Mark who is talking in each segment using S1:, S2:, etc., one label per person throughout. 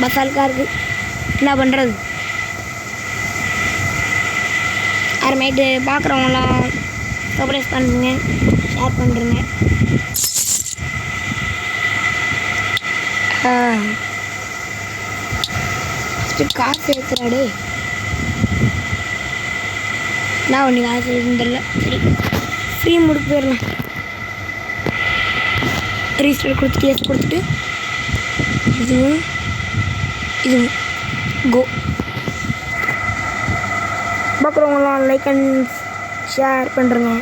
S1: Bus அழுக்காக இருக்குது, என்ன பண்ணுறது? அப்புறமேட்டு பார்க்குறவங்களாம் சர்ப்ரைஸ் பண்ணுங்க, ஷேர் பண்ணுறேங்க. காசு ஏற்றுறாடே, நான் ஒன்று காசு தெரியல. சரி, ஃப்ரீ முடிக்கு போயிடலாம். ரீஸ்டர் கொடுத்துட்டு எஸ் கொடுத்துட்டு இதுவும் கோ. பார்க்குறவங்களாம் லைக் அண்ட் ஷேர் பண்ணுறேங்க.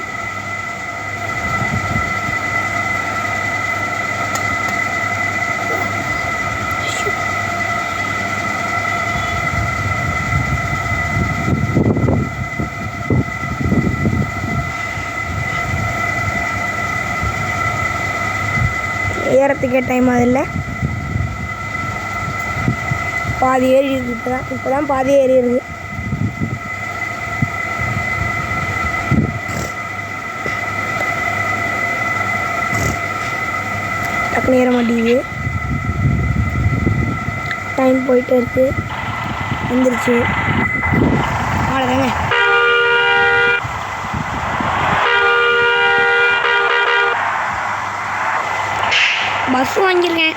S1: ஏறத்துக்கே டைம் அதில்ல, பாதி ஏறி இருக்குது. இப்போ தான் பாதி ஏறி இருக்குது. டக்குனு ஏற மாட்டேங்குது, டைம் போயிட்டே இருக்குது. வந்துருச்சு, அவ்வளோதாங்க. பஸ் வாங்கியிருக்கேன்,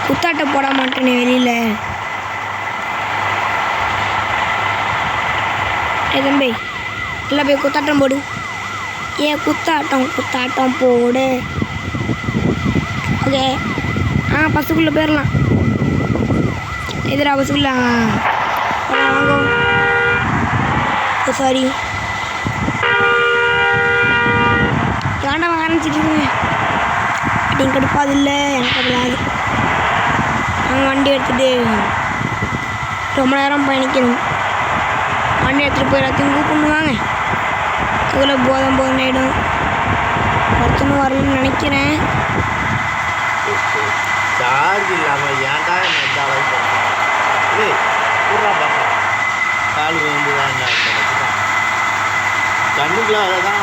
S1: குத்தாட்டை போட மாட்டேனே வெளியில். தம்பி எல்லாம் போய் குத்தாட்டம் போடு. ஏன் குத்தாட்டம் போடு. ஓகே, பஸ்ஸுக்குள்ளே போயிடலாம். எதிரா பஸ்ஸுக்குள்ளே வாங்க. சாரி, ஏன்டா ஆரம்பிச்சிட்டு இருக்கேன் அப்படின்னு கடுப்பாது இல்லை எனக்கு. அப்படாது நாங்கள் வண்டி எடுத்துகிட்டு ரொம்ப நேரம் பயணிக்கணும். வண்டி எடுத்துகிட்டு போய் எல்லாத்தையும் கூப்பிடுவாங்க, அதில் போதும் ஆகிடும். ஒருத்தனும் வரலன்னு நினைக்கிறேன்.
S2: சார்ஜ் இல்லாமல் ஏன்டா இந்த அளவுக்கு கால் வந்து தான் கண்ணுக்குள்ள தான்